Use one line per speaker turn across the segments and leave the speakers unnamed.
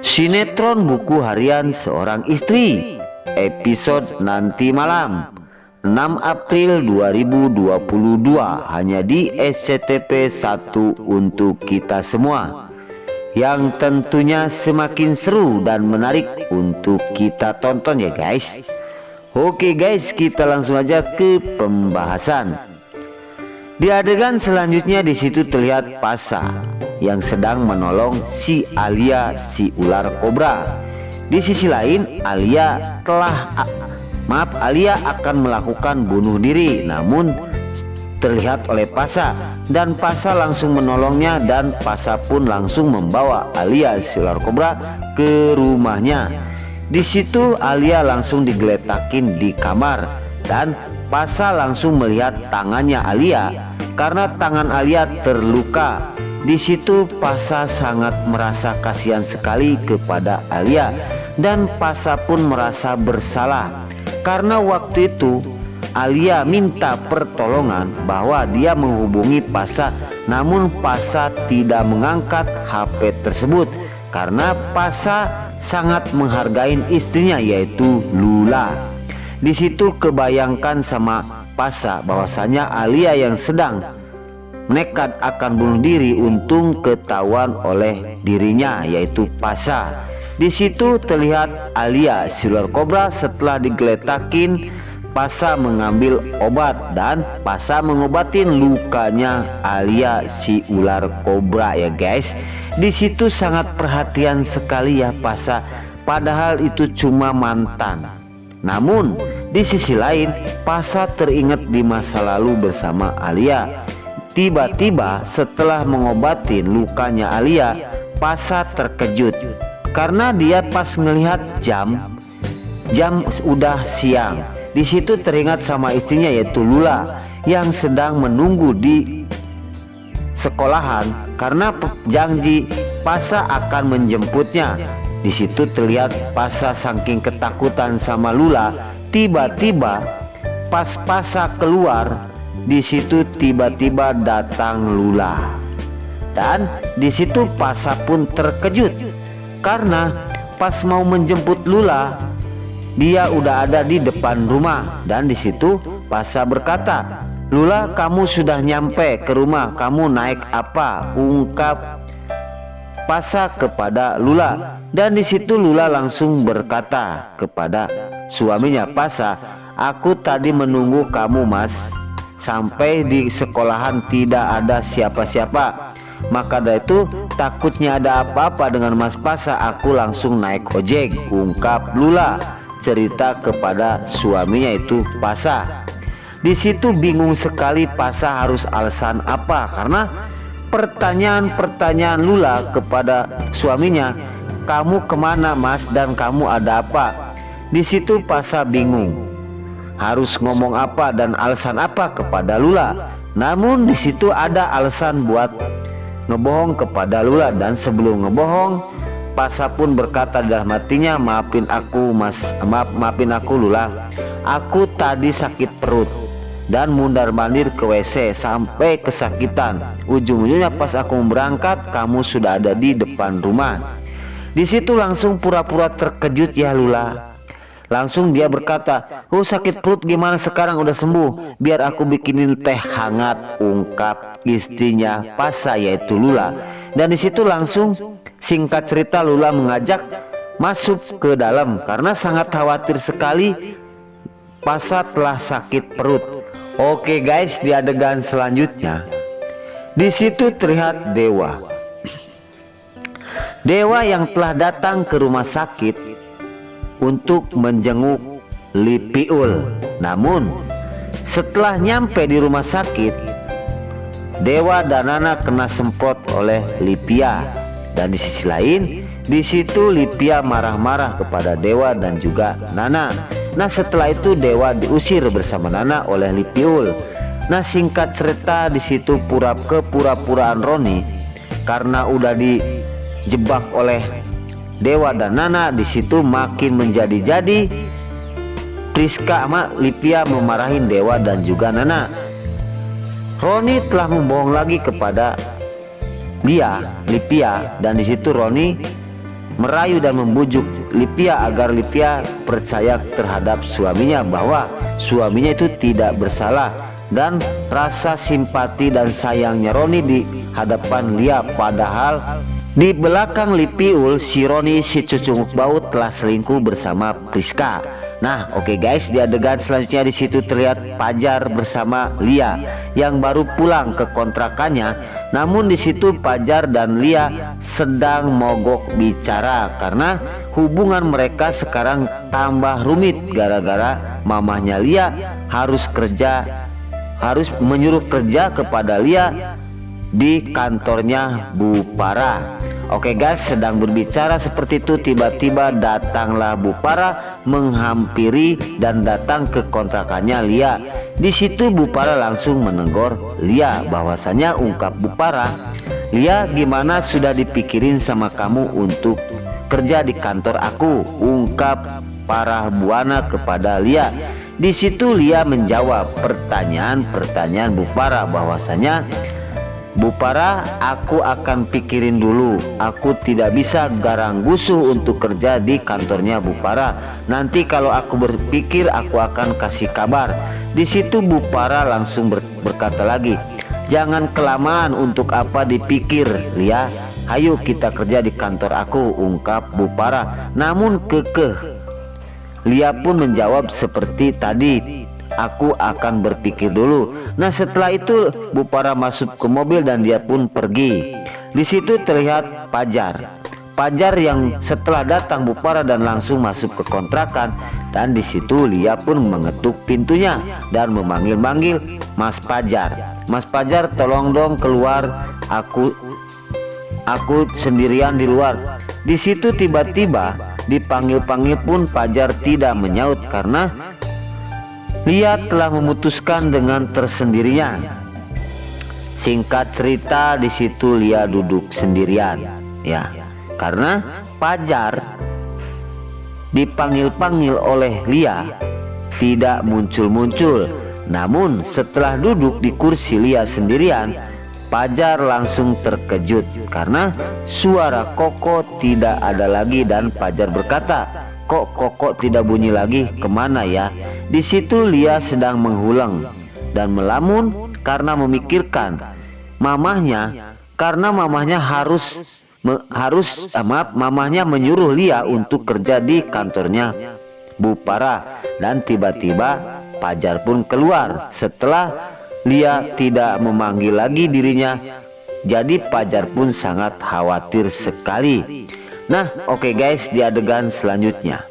Sinetron buku harian seorang istri, episode nanti malam 6 April 2022, hanya di SCTV 1 untuk kita semua, yang tentunya semakin seru dan menarik untuk kita tonton ya guys. Oke guys, kita langsung aja ke pembahasan. Di adegan selanjutnya di situ terlihat Pasha yang sedang menolong si Alia, si ular kobra. Di sisi lain Alia akan melakukan bunuh diri, namun terlihat oleh Pasha, dan Pasha langsung menolongnya, dan Pasha pun langsung membawa Alia si ular kobra ke rumahnya. Di situ Alia langsung digeletakin di kamar, dan Pasha langsung melihat tangannya Alia karena tangan Alia terluka. Di situ Pasha sangat merasa kasihan sekali kepada Alia, dan Pasha pun merasa bersalah karena waktu itu Alia minta pertolongan bahwa dia menghubungi Pasha, namun Pasha tidak mengangkat HP tersebut karena Pasha sangat menghargai istrinya yaitu Lula. Di situ kebayangkan sama Pasha bahwasanya Alia yang sedang nekat akan bunuh diri, untung ketahuan oleh dirinya yaitu Pasha. Di situ terlihat Alia si ular kobra setelah digeletakin, Pasha mengambil obat dan Pasha mengobatin lukanya Alia si ular kobra ya guys. Di situ sangat perhatian sekali ya Pasha, padahal itu cuma mantan. Namun di sisi lain Pasha teringat di masa lalu bersama Alia. Tiba-tiba setelah mengobatin lukanya Alia, Pasha terkejut karena dia pas ngelihat jam udah siang. Di situ teringat sama istrinya yaitu Lula yang sedang menunggu di sekolahan karena janji Pasha akan menjemputnya. Di situ terlihat Pasha saking ketakutan sama Lula. Tiba-tiba pas Pasha keluar, di situ tiba-tiba datang Lula, dan di situ Pasha pun terkejut karena pas mau menjemput Lula, dia udah ada di depan rumah. Dan di situ Pasha berkata, "Lula, kamu sudah nyampe ke rumah, kamu naik apa?" ungkap Pasha kepada Lula. Dan di situ Lula langsung berkata kepada suaminya Pasha, "Aku tadi menunggu kamu mas, sampai di sekolahan tidak ada siapa-siapa. Maka dari itu takutnya ada apa-apa dengan Mas Pasha, aku langsung naik ojek," ungkap Lula cerita kepada suaminya itu Pasha. Di situ bingung sekali Pasha harus alasan apa karena pertanyaan Lula kepada suaminya, "Kamu kemana mas dan kamu ada apa?" Di situ Pasha bingung harus ngomong apa dan alasan apa kepada Lula. Namun di situ ada alasan buat ngebohong kepada Lula, dan sebelum ngebohong Pasha pun berkata dalam hatinya, maafin aku Lula, aku tadi sakit perut dan mundar-mandir ke WC sampai kesakitan. Ujung-ujungnya pas aku berangkat kamu sudah ada di depan rumah." Di situ langsung pura-pura terkejut ya Lula. Langsung dia berkata, "Oh sakit perut gimana sekarang, udah sembuh? Biar aku bikinin teh hangat," ungkap istrinya Pasha yaitu Lula. Dan di situ langsung singkat cerita Lula mengajak masuk ke dalam karena sangat khawatir sekali Pasha telah sakit perut. Oke guys, di adegan selanjutnya di situ terlihat Dewa yang telah datang ke rumah sakit untuk menjenguk Lipiul. Namun setelah nyampe di rumah sakit, Dewa dan Nana kena semprot oleh Lipia. Dan di sisi lain di situ Lipia marah-marah kepada Dewa dan juga Nana. Nah setelah itu Dewa diusir bersama Nana oleh Lipiul. Nah singkat cerita di situ pura-puraan Roni karena udah dijebak oleh Dewa dan Nana. Di situ makin menjadi-jadi. Priska sama Lipia memarahin Dewa dan juga Nana. Roni telah membohong lagi kepada Lipia, dan di situ Roni merayu dan membujuk Lipia agar Lipia percaya terhadap suaminya bahwa suaminya itu tidak bersalah, dan rasa simpati dan sayangnya Roni di hadapan Lia. Padahal di belakang Lipiul, si Roni si cucunguk bau telah selingkuh bersama Priska. Nah, oke guys, di adegan selanjutnya di situ terlihat Pajar bersama Lia yang baru pulang ke kontrakannya. Namun di situ Pajar dan Lia sedang mogok bicara karena hubungan mereka sekarang tambah rumit gara-gara mamahnya Lia harus menyuruh kerja kepada Lia di kantornya Bu Para. Oke guys, sedang berbicara seperti itu tiba-tiba datanglah Bu Para menghampiri dan datang ke kontrakannya Lia. Di situ Bu Para langsung menegur Lia bahwasanya ungkap Bu Para, "Lia, gimana sudah dipikirin sama kamu untuk kerja di kantor aku?" ungkap Para Buana kepada Lia. Di situ Lia menjawab pertanyaan Bu Para bahwasanya, "Bu Para, aku akan pikirin dulu. Aku tidak bisa garang gusuh untuk kerja di kantornya Bu Para. Nanti kalau aku berpikir aku akan kasih kabar." Di situ Bu Para langsung berkata lagi, "Jangan kelamaan, untuk apa dipikir, Lia? Ayo kita kerja di kantor aku," ungkap Bu Para. Namun kekeh Lia pun menjawab seperti tadi, "Aku akan berpikir dulu." Nah, setelah itu Bu Para masuk ke mobil dan dia pun pergi. Di situ terlihat Pajar yang setelah datang Bu Para dan langsung masuk ke kontrakan, dan di situ Lia pun mengetuk pintunya dan memanggil-manggil, "Mas Pajar, Mas Pajar, tolong dong keluar, aku sendirian di luar." Di situ tiba-tiba dipanggil-panggil pun Pajar tidak menyaut karena Lia telah memutuskan dengan tersendirinya. Singkat cerita, di situ Lia duduk sendirian, ya, karena Pajar dipanggil-panggil oleh Lia tidak muncul-muncul. Namun setelah duduk di kursi Lia sendirian, Pajar langsung terkejut karena suara Koko tidak ada lagi, dan Pajar berkata, "Kok Koko tidak bunyi lagi, kemana ya?" Di situ Lia sedang menghulang dan melamun karena memikirkan mamahnya, karena mamahnya mamahnya menyuruh Lia untuk kerja di kantornya Bu Para. Dan tiba-tiba Pajar pun keluar setelah Lia tidak memanggil lagi dirinya. Jadi Pajar pun sangat khawatir sekali. Nah, oke guys, di adegan selanjutnya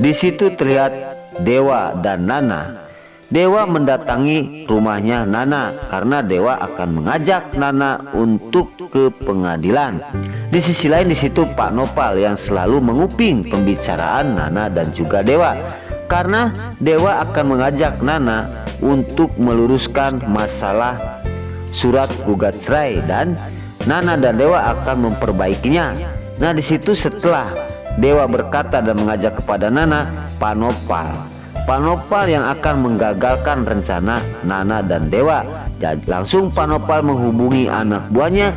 di situ terlihat Dewa dan Nana. Dewa mendatangi rumahnya Nana karena Dewa akan mengajak Nana untuk ke pengadilan. Di sisi lain di situ Pak Nopal yang selalu menguping pembicaraan Nana dan juga Dewa, karena Dewa akan mengajak Nana untuk meluruskan masalah surat gugat cerai dan Nana dan Dewa akan memperbaikinya. Nah, di situ setelah Dewa berkata dan mengajak kepada Nana, Pak Nopal yang akan menggagalkan rencana Nana dan Dewa. Jadi langsung Pak Nopal menghubungi anak buahnya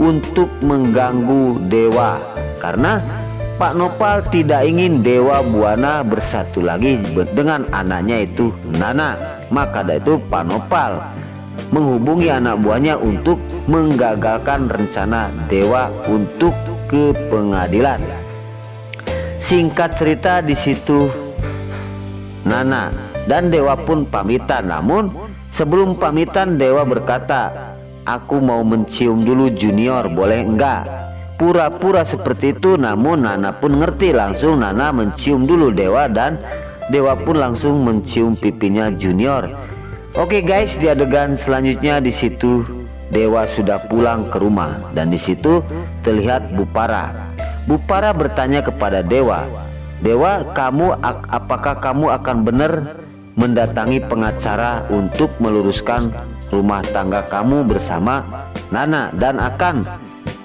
untuk mengganggu Dewa, karena Pak Nopal tidak ingin Dewa Buana bersatu lagi dengan anaknya itu Nana. Maka dari itu Pak Nopal menghubungi anak buahnya untuk menggagalkan rencana Dewa untuk ke pengadilan. Singkat cerita di situ Nana dan Dewa pun pamitan. Namun sebelum pamitan Dewa berkata, "Aku mau mencium dulu Junior, boleh enggak?" Pura-pura seperti itu, namun Nana pun ngerti. Langsung Nana mencium dulu Dewa dan Dewa pun langsung mencium pipinya Junior. Oke guys, di adegan selanjutnya di situ Dewa sudah pulang ke rumah dan di situ terlihat Bu Para. Bu Para bertanya kepada Dewa, "Dewa, apakah kamu akan benar mendatangi pengacara untuk meluruskan rumah tangga kamu bersama Nana dan akan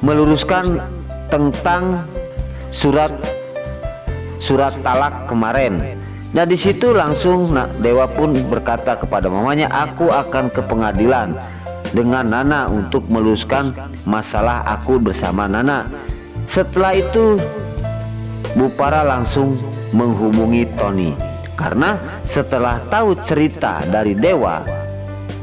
meluruskan tentang surat talak kemarin?" Nah, di situ langsung Dewa pun berkata kepada mamanya, "Aku akan ke pengadilan dengan Nana untuk meluruskan masalah aku bersama Nana." Setelah itu Bu Para langsung menghubungi Tony karena setelah tahu cerita dari Dewa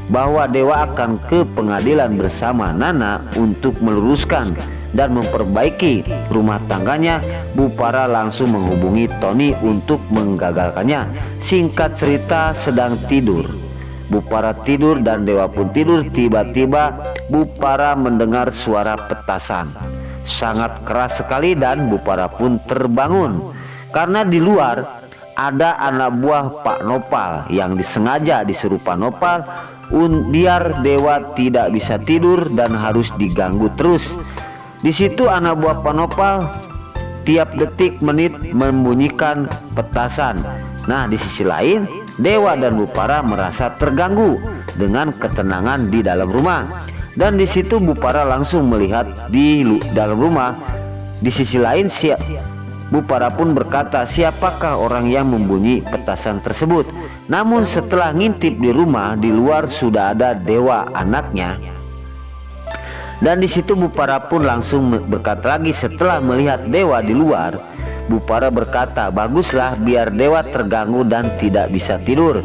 bahwa Dewa akan ke pengadilan bersama Nana untuk meluruskan dan memperbaiki rumah tangganya. Bu Para langsung menghubungi Tony untuk menggagalkannya. Singkat cerita, sedang tidur Bu Para tidur dan Dewa pun tidur. Tiba-tiba Bu Para mendengar suara petasan sangat keras sekali dan Bu Para pun terbangun karena di luar ada anak buah Pak Nopal yang disengaja disuruh Pak Nopal biar Dewa tidak bisa tidur dan harus diganggu terus. Di situ anak buah Pak Nopal tiap detik menit membunyikan petasan. Nah, di sisi lain Dewa dan Bu Para merasa terganggu dengan ketenangan di dalam rumah. Dan di situ Bu Para langsung melihat di dalam rumah. Di sisi lain Bu Para pun berkata, siapakah orang yang membunyi petasan tersebut? Namun setelah ngintip di rumah, di luar sudah ada Dewa anaknya. Dan di situ Bu Para pun langsung berkata lagi setelah melihat Dewa di luar. Bu Para berkata, baguslah biar Dewa terganggu dan tidak bisa tidur.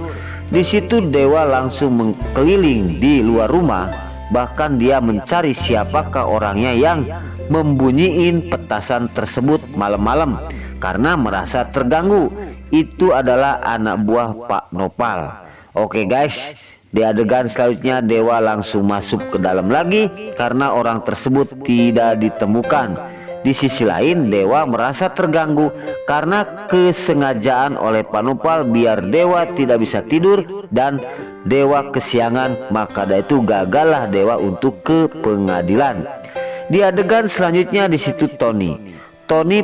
Di situ Dewa langsung mengkeliling di luar rumah, bahkan dia mencari siapakah orangnya yang membunyiin petasan tersebut malam-malam karena merasa terganggu. Itu adalah anak buah Pak Nopal. Oke guys, di adegan selanjutnya Dewa langsung masuk ke dalam lagi karena orang tersebut tidak ditemukan. Di sisi lain Dewa merasa terganggu karena kesengajaan oleh Pak Nopal biar Dewa tidak bisa tidur dan Dewa kesiangan, maka dari itu gagallah Dewa untuk ke pengadilan. Di adegan selanjutnya di situ Tony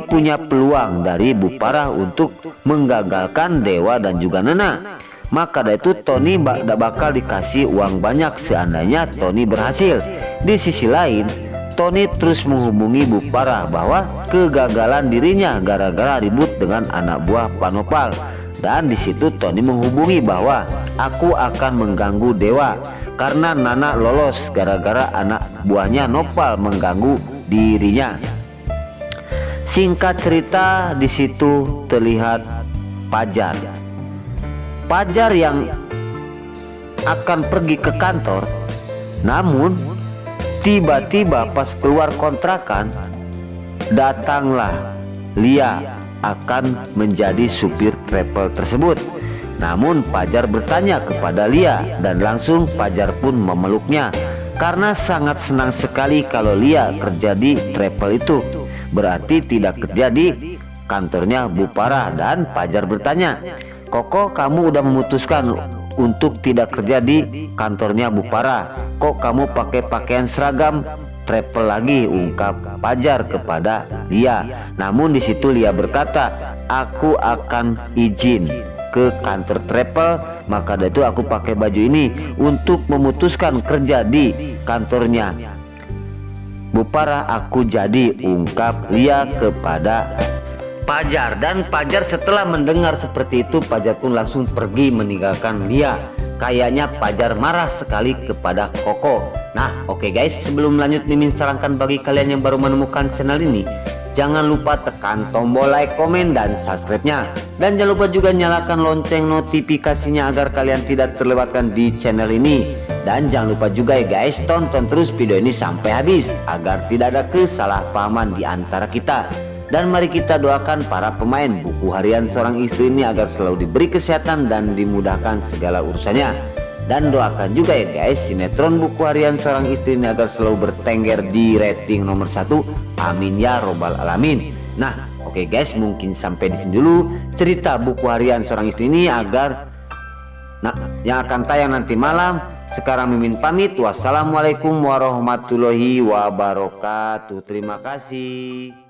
punya peluang dari Bu Para untuk menggagalkan Dewa dan juga Nana. Maka dari itu Tony bakal dikasih uang banyak seandainya Tony berhasil. Di sisi lain Tony terus menghubungi Bu Para bahwa kegagalan dirinya gara-gara ribut dengan anak buah Pak Nopal. Dan di situ Tony menghubungi bahwa aku akan mengganggu Dewa karena Nana lolos gara-gara anak buahnya Nopal mengganggu dirinya. Singkat cerita di situ terlihat Pajar yang akan pergi ke kantor, namun tiba-tiba pas keluar kontrakan datanglah Lia akan menjadi supir travel tersebut. Namun Pajar bertanya kepada Lia dan langsung Pajar pun memeluknya karena sangat senang sekali kalau Lia kerja di travel itu. Berarti tidak kerja di kantornya Bu Para. Dan Pajar bertanya, Koko, kamu udah memutuskan untuk tidak kerja di kantornya Bu Para, kok kamu pakai pakaian seragam travel lagi, ungkap Pajar kepada Lia. Namun di situ Lia berkata, aku akan izin ke kantor travel, maka dari itu aku pakai baju ini untuk memutuskan kerja di kantornya Bu Para, aku jadi, ungkap Lia kepada Pajar. Dan Pajar setelah mendengar seperti itu, Pajar pun langsung pergi meninggalkan Lia. Kayaknya Pajar marah sekali kepada Koko. Nah oke guys, sebelum lanjut Mimin sarankan bagi kalian yang baru menemukan channel ini, jangan lupa tekan tombol like, komen, dan subscribe-nya. Dan jangan lupa juga nyalakan lonceng notifikasinya agar kalian tidak terlewatkan di channel ini. Dan jangan lupa juga ya guys, tonton terus video ini sampai habis agar tidak ada kesalahpahaman di antara kita. Dan mari kita doakan para pemain buku harian seorang istri ini agar selalu diberi kesehatan dan dimudahkan segala urusannya. Dan doakan juga ya guys, sinetron buku harian seorang istri ini agar selalu bertengger di rating nomor 1. Amin ya robbal alamin. Nah oke guys, mungkin sampai di sini dulu cerita buku harian seorang istri ini agar yang akan tayang nanti malam. Sekarang Mimin pamit. Wassalamualaikum warahmatullahi wabarakatuh. Terima kasih.